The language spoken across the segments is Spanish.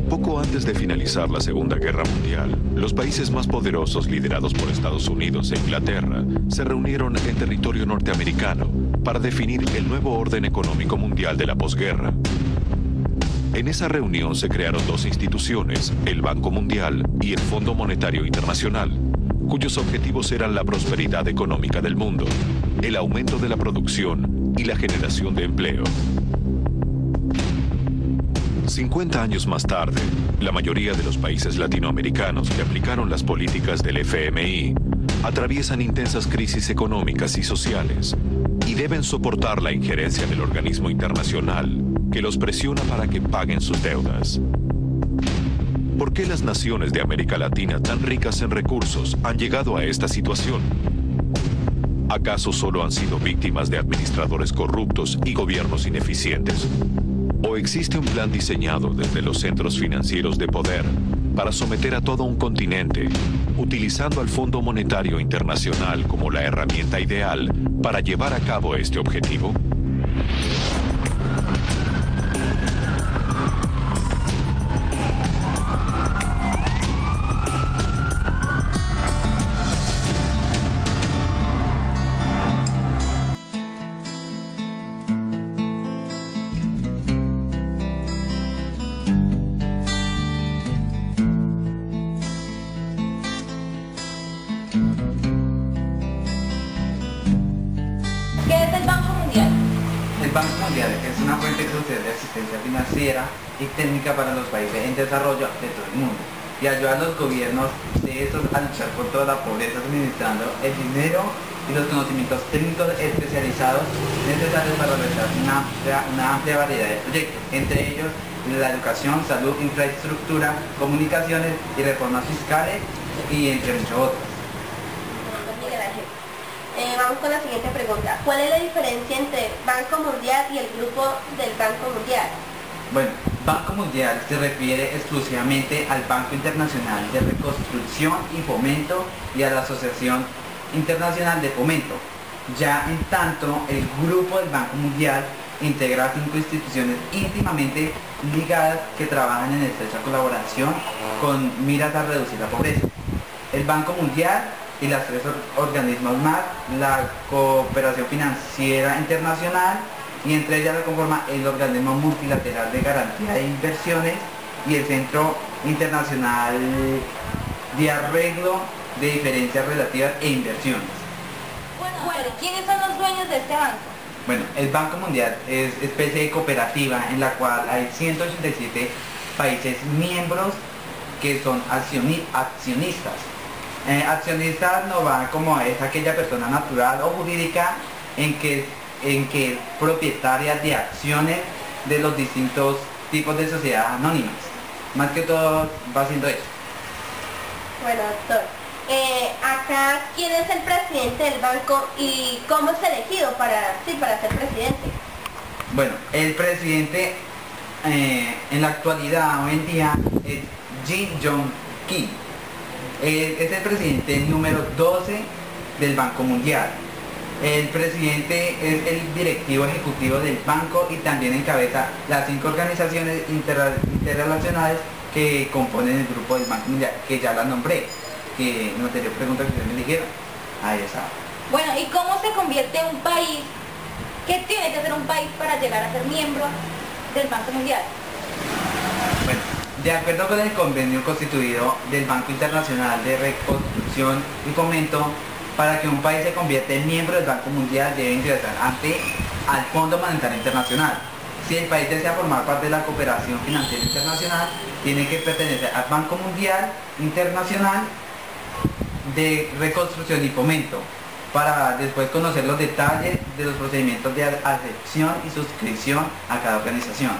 Poco antes de finalizar la Segunda Guerra Mundial, los países más poderosos liderados por Estados Unidos e Inglaterra se reunieron en territorio norteamericano para definir el nuevo orden económico mundial de la posguerra. En esa reunión se crearon dos instituciones, el Banco Mundial y el Fondo Monetario Internacional, cuyos objetivos eran la prosperidad económica del mundo, el aumento de la producción y la generación de empleo. 50 años más tarde, la mayoría de los países latinoamericanos que aplicaron las políticas del FMI atraviesan intensas crisis económicas y sociales y deben soportar la injerencia del organismo internacional que los presiona para que paguen sus deudas. ¿Por qué las naciones de América Latina tan ricas en recursos han llegado a esta situación? ¿Acaso solo han sido víctimas de administradores corruptos y gobiernos ineficientes? ¿O existe un plan diseñado desde los centros financieros de poder para someter a todo un continente, utilizando al Fondo Monetario Internacional como la herramienta ideal para llevar a cabo este objetivo? ¿Qué es el Banco Mundial? El Banco Mundial es una fuente crucial de asistencia financiera y técnica para los países en desarrollo de todo el mundo y ayuda a los gobiernos de estos a luchar por toda la pobreza administrando el dinero y los conocimientos técnicos especializados necesarios para realizar una amplia variedad de proyectos, entre ellos la educación, salud, infraestructura, comunicaciones y reformas fiscales y entre muchos otros. Miguel Ángel. Vamos con la siguiente pregunta. ¿Cuál es la diferencia entre Banco Mundial y el grupo del Banco Mundial? Bueno, Banco Mundial se refiere exclusivamente al Banco Internacional de Reconstrucción y Fomento y a la Asociación Internacional de Fomento. Ya en tanto, el grupo del Banco Mundial integra 5 instituciones íntimamente ligadas que trabajan en estrecha colaboración con miras a reducir la pobreza. El Banco Mundial y las 3 organismos más, la Cooperación Financiera Internacional, y entre ellas la conforma el Organismo Multilateral de Garantía de Inversiones y el Centro Internacional de Arreglo de Diferencias Relativas e Inversiones. Bueno, ¿quiénes son los dueños de este banco? Bueno, el Banco Mundial es especie de cooperativa en la cual hay 187 países miembros que son accionistas. Accionista no va como es aquella persona natural o jurídica en que es propietaria de acciones de los distintos tipos de sociedades anónimas. Más que todo va haciendo eso. Bueno, doctor, acá, ¿quién es el presidente del banco y cómo es elegido para ser presidente? Bueno, el presidente en la actualidad, hoy en día, es Jim Yong Kim. Es el presidente número 12 del Banco Mundial. El presidente es el directivo ejecutivo del banco y también encabeza las 5 organizaciones interrelacionadas que componen el grupo del Banco Mundial, que ya las nombré, que en la anterior pregunta que ustedes me dijeron. Ahí está. Bueno, ¿y cómo se convierte un país? ¿Qué tiene que hacer un país para llegar a ser miembro del Banco Mundial? Bueno, de acuerdo con el convenio constituido del Banco Internacional de Reconstrucción y Fomento, para que un país se convierta en miembro del Banco Mundial debe ingresar al Fondo Monetario Internacional. Si el país desea formar parte de la cooperación financiera internacional, tiene que pertenecer al Banco Mundial Internacional de Reconstrucción y Fomento, para después conocer los detalles de los procedimientos de adhesión y suscripción a cada organización.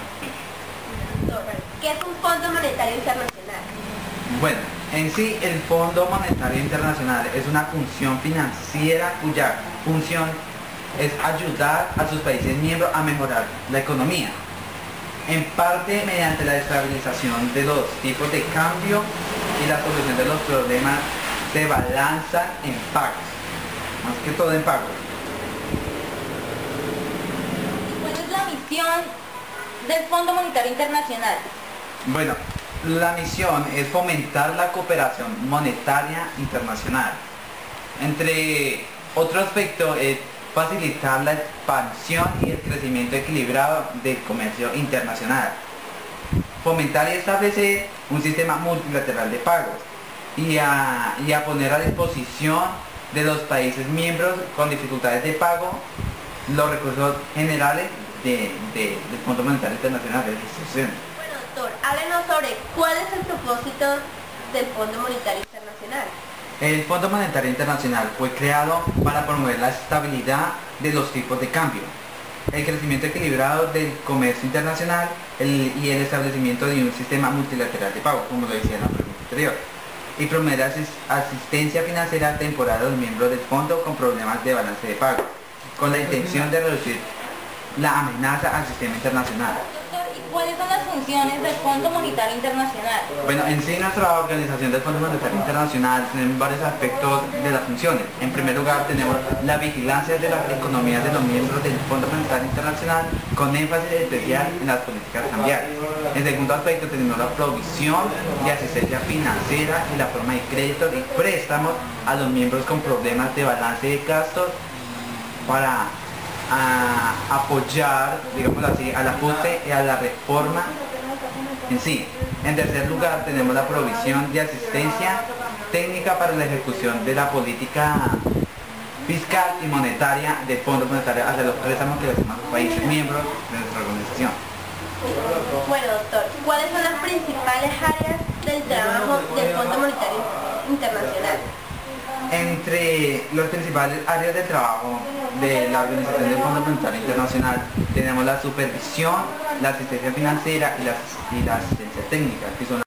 ¿Qué es un Fondo Monetario Internacional? Bueno, en sí el Fondo Monetario Internacional es una función financiera cuya función es ayudar a sus países miembros a mejorar la economía, en parte mediante la estabilización de los tipos de cambio y la solución de los problemas de balanza en pagos, más que todo en pagos. ¿Cuál es la misión del Fondo Monetario Internacional? Bueno, la misión es fomentar la cooperación monetaria internacional. Entre otro aspecto es facilitar la expansión y el crecimiento equilibrado del comercio internacional. Fomentar y establecer un sistema multilateral de pagos y a poner a disposición de los países miembros con dificultades de pago los recursos generales del Fondo Monetario Internacional de la institución. Bueno, doctor, háblenos sobre cuál es el propósito del Fondo Monetario Internacional. El Fondo Monetario Internacional fue creado para promover la estabilidad de los tipos de cambio, el crecimiento equilibrado del comercio internacional y el establecimiento de un sistema multilateral de pago, como lo decía en la pregunta anterior, y promover asistencia financiera temporal a los miembros del fondo con problemas de balance de pago, con la intención de reducir la amenaza al sistema internacional. Doctor, ¿y cuáles son las funciones del Fondo Monetario Internacional? Bueno, en sí nuestra organización del Fondo Monetario Internacional tiene varios aspectos de las funciones. En primer lugar tenemos la vigilancia de las economías de los miembros del Fondo Monetario Internacional con énfasis especial en las políticas cambiarias. En segundo aspecto tenemos la provisión de asistencia financiera y la forma de créditos y préstamos a los miembros con problemas de balance de gastos para apoyar, digamos así, al ajuste y a la reforma en sí. En tercer lugar tenemos la provisión de asistencia técnica para la ejecución de la política fiscal y monetaria del Fondo Monetario hacia los préstamos que les hacemos a los países miembros de nuestra organización. Bueno, doctor, ¿cuáles son las principales áreas del trabajo del Fondo Monetario Internacional? Entre las principales áreas de trabajo de la Organización del Fondo Monetario Internacional tenemos la supervisión, la asistencia financiera y la asistencia técnica, que son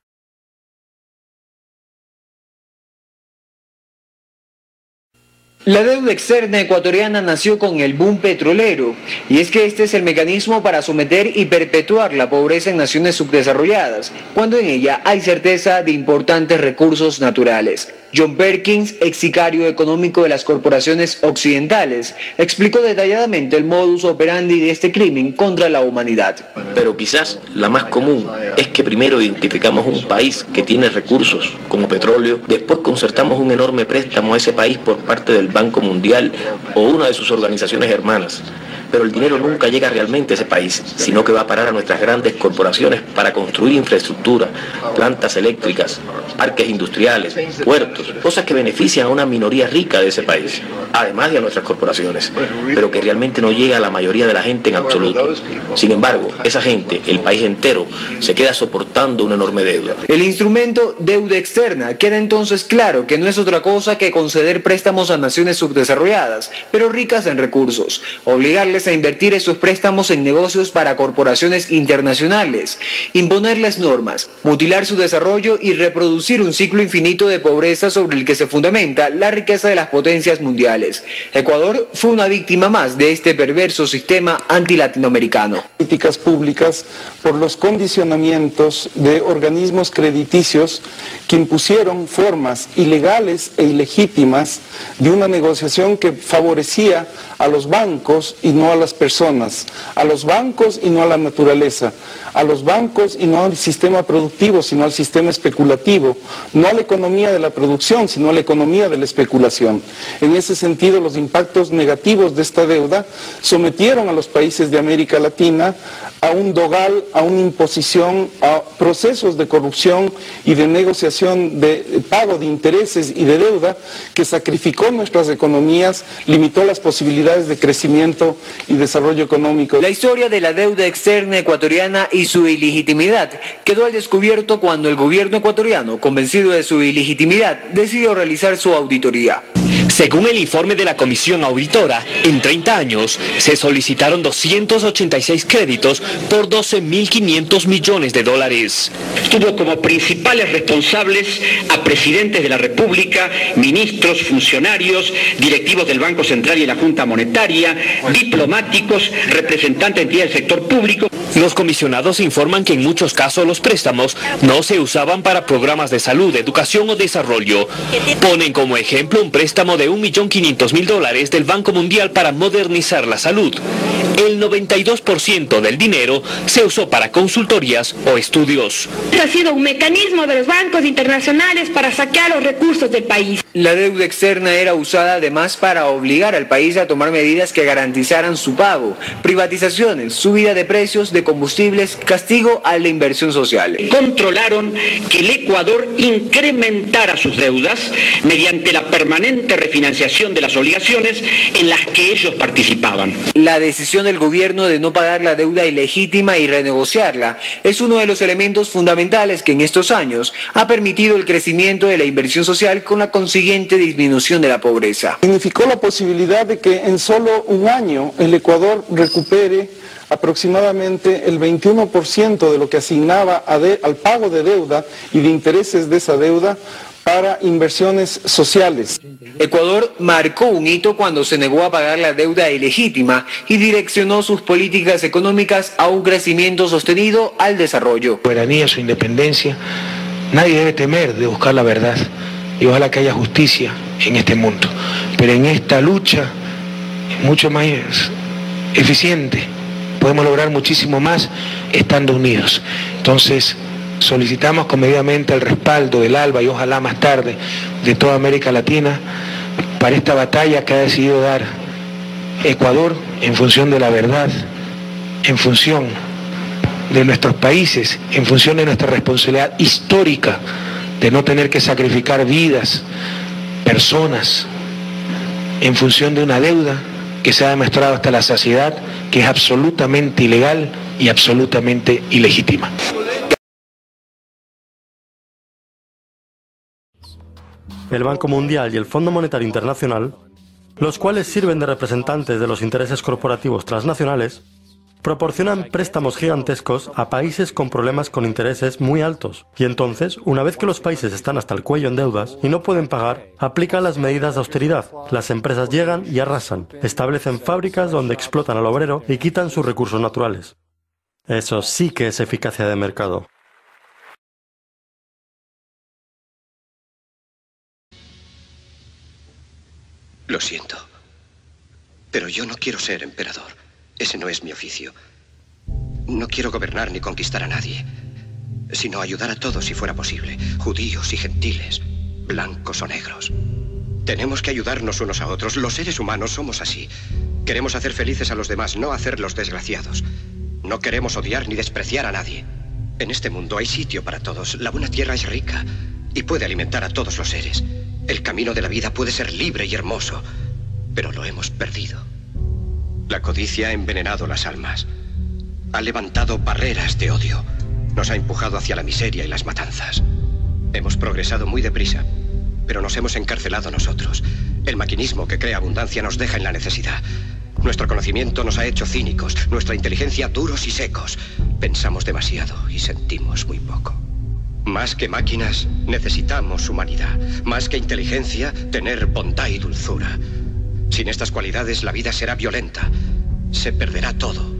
La deuda externa ecuatoriana nació con el boom petrolero, y es que este es el mecanismo para someter y perpetuar la pobreza en naciones subdesarrolladas, cuando en ella hay certeza de importantes recursos naturales. John Perkins, ex sicario económico de las corporaciones occidentales, explicó detalladamente el modus operandi de este crimen contra la humanidad. Pero quizás la más común es que primero identificamos un país que tiene recursos como petróleo, después concertamos un enorme préstamo a ese país por parte del Banco Mundial o una de sus organizaciones hermanas. Pero el dinero nunca llega realmente a ese país, sino que va a parar a nuestras grandes corporaciones para construir infraestructura, plantas eléctricas, parques industriales, puertos, cosas que benefician a una minoría rica de ese país, además de a nuestras corporaciones, pero que realmente no llega a la mayoría de la gente en absoluto. Sin embargo, esa gente, el país entero, se queda soportando una enorme deuda. El instrumento deuda externa queda entonces claro que no es otra cosa que conceder préstamos a naciones subdesarrolladas, pero ricas en recursos, obligarles a invertir esos préstamos en negocios para corporaciones internacionales, imponerles normas, mutilar su desarrollo y reproducir un ciclo infinito de pobreza sobre el que se fundamenta la riqueza de las potencias mundiales. Ecuador fue una víctima más de este perverso sistema antilatinoamericano. Políticas públicas por los condicionamientos de organismos crediticios que impusieron formas ilegales e ilegítimas de una negociación que favorecía a los bancos y no a las personas, a los bancos y no a la naturaleza, a los bancos y no al sistema productivo, sino al sistema especulativo, no a la economía de la producción, sino a la economía de la especulación. En ese sentido, los impactos negativos de esta deuda sometieron a los países de América Latina a un dogal, a una imposición, a procesos de corrupción y de negociación de pago de intereses y de deuda que sacrificó nuestras economías, limitó las posibilidades de crecimiento y desarrollo económico. La historia de la deuda externa ecuatoriana y su ilegitimidad quedó al descubierto cuando el gobierno ecuatoriano, convencido de su ilegitimidad, decidió realizar su auditoría. Según el informe de la Comisión Auditora, en 30 años se solicitaron 286 créditos por 12.500 millones de dólares. Tuvo como principales responsables a presidentes de la República, ministros, funcionarios, directivos del Banco Central y la Junta Monetaria, diplomáticos, representantes de entidades del sector público. Los comisionados informan que en muchos casos los préstamos no se usaban para programas de salud, educación o desarrollo. Ponen como ejemplo un préstamo de $1.500.000 del Banco Mundial para modernizar la salud. El 92% del dinero se usó para consultorías o estudios. Ha sido un mecanismo de los bancos internacionales para saquear los recursos del país. La deuda externa era usada además para obligar al país a tomar medidas que garantizaran su pago, privatizaciones, subida de precios de combustibles, castigo a la inversión social. Controlaron que el Ecuador incrementara sus deudas mediante la permanente refinanciación de las obligaciones en las que ellos participaban. La decisión del gobierno de no pagar la deuda ilegítima y renegociarla es uno de los elementos fundamentales que en estos años ha permitido el crecimiento de la inversión social con la consiguiente disminución de la pobreza. Significó la posibilidad de que en solo un año el Ecuador recupere aproximadamente el 21% de lo que asignaba al pago de deuda y de intereses de esa deuda para inversiones sociales. Ecuador marcó un hito cuando se negó a pagar la deuda ilegítima y direccionó sus políticas económicas a un crecimiento sostenido al desarrollo. Soberanía, su independencia, nadie debe temer de buscar la verdad y ojalá que haya justicia en este mundo. Pero en esta lucha mucho más eficiente, podemos lograr muchísimo más estando unidos. Entonces, solicitamos comedidamente el respaldo del ALBA y ojalá más tarde de toda América Latina para esta batalla que ha decidido dar Ecuador en función de la verdad, en función de nuestros países, en función de nuestra responsabilidad histórica de no tener que sacrificar vidas, personas, en función de una deuda que se ha demostrado hasta la saciedad que es absolutamente ilegal y absolutamente ilegítima. El Banco Mundial y el Fondo Monetario Internacional, los cuales sirven de representantes de los intereses corporativos transnacionales, proporcionan préstamos gigantescos a países con problemas con intereses muy altos. Y entonces, una vez que los países están hasta el cuello en deudas y no pueden pagar, aplican las medidas de austeridad. Las empresas llegan y arrasan, establecen fábricas donde explotan al obrero y quitan sus recursos naturales. Eso sí que es eficacia de mercado. Lo siento, pero yo no quiero ser emperador. Ese no es mi oficio. No quiero gobernar ni conquistar a nadie, sino ayudar a todos si fuera posible, judíos y gentiles, blancos o negros. Tenemos que ayudarnos unos a otros. Los seres humanos somos así. Queremos hacer felices a los demás, no hacerlos desgraciados. No queremos odiar ni despreciar a nadie. En este mundo hay sitio para todos. La buena tierra es rica y puede alimentar a todos los seres. El camino de la vida puede ser libre y hermoso, pero lo hemos perdido. La codicia ha envenenado las almas. Ha levantado barreras de odio. Nos ha empujado hacia la miseria y las matanzas. Hemos progresado muy deprisa, pero nos hemos encarcelado nosotros. El maquinismo que crea abundancia nos deja en la necesidad. Nuestro conocimiento nos ha hecho cínicos, nuestra inteligencia duros y secos. Pensamos demasiado y sentimos muy poco. Más que máquinas, necesitamos humanidad. Más que inteligencia, tener bondad y dulzura. Sin estas cualidades, la vida será violenta. Se perderá todo.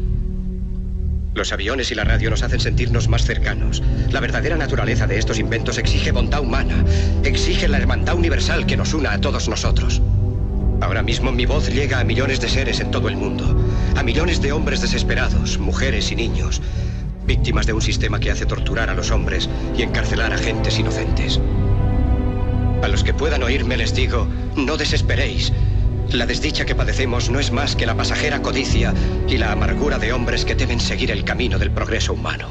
Los aviones y la radio nos hacen sentirnos más cercanos. La verdadera naturaleza de estos inventos exige bondad humana. Exige la hermandad universal que nos una a todos nosotros. Ahora mismo mi voz llega a millones de seres en todo el mundo. A millones de hombres desesperados, mujeres y niños. Víctimas de un sistema que hace torturar a los hombres y encarcelar a gentes inocentes. A los que puedan oírme les digo, no desesperéis. La desdicha que padecemos no es más que la pasajera codicia y la amargura de hombres que deben seguir el camino del progreso humano.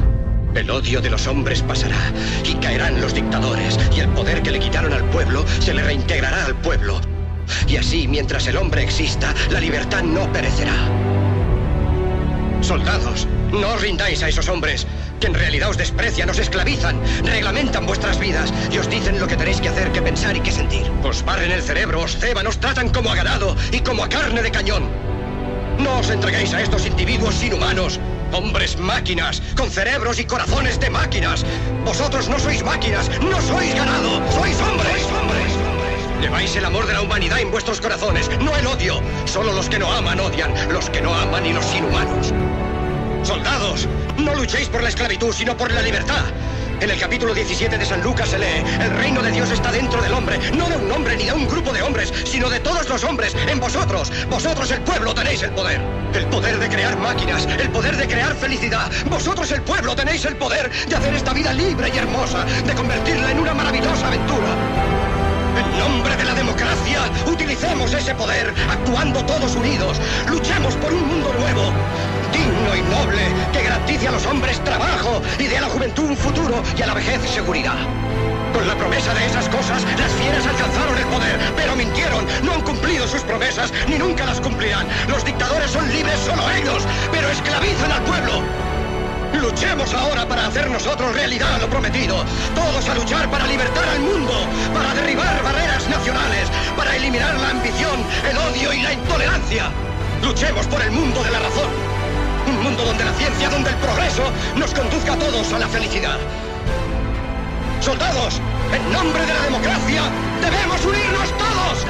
El odio de los hombres pasará y caerán los dictadores y el poder que le quitaron al pueblo se le reintegrará al pueblo. Y así, mientras el hombre exista, la libertad no perecerá. Soldados, no os rindáis a esos hombres, que en realidad os desprecian, os esclavizan, reglamentan vuestras vidas y os dicen lo que tenéis que hacer, que pensar y que sentir. Os barren el cerebro, os ceban, os tratan como a ganado y como a carne de cañón. No os entreguéis a estos individuos inhumanos, hombres máquinas, con cerebros y corazones de máquinas. Vosotros no sois máquinas, no sois ganado, sois hombres. Lleváis el amor de la humanidad en vuestros corazones, no el odio. Solo los que no aman odian, los que no aman y los inhumanos. Soldados, no luchéis por la esclavitud, sino por la libertad. En el capítulo 17 de San Lucas se lee: el reino de Dios está dentro del hombre, no de un hombre ni de un grupo de hombres, sino de todos los hombres, en vosotros. Vosotros, el pueblo, tenéis el poder. El poder de crear máquinas, el poder de crear felicidad. Vosotros, el pueblo, tenéis el poder de hacer esta vida libre y hermosa, de convertirla en una maravillosa aventura. En nombre de la democracia, utilicemos ese poder, actuando todos unidos. Luchemos por un mundo nuevo, digno y noble, que garantice a los hombres trabajo y dé a la juventud un futuro y a la vejez seguridad. Con la promesa de esas cosas, las fieras alcanzaron el poder, pero mintieron, no han cumplido sus promesas, ni nunca las cumplirán. Los dictadores son libres solo ellos, pero esclavizan al pueblo. Luchemos ahora para hacer nosotros realidad lo prometido. Todos a luchar para libertar al mundo, para derribar barreras nacionales, para eliminar la ambición, el odio y la intolerancia. Luchemos por el mundo de la razón. Un mundo donde la ciencia, donde el progreso nos conduzca a todos a la felicidad. Soldados, en nombre de la democracia, debemos unirnos todos.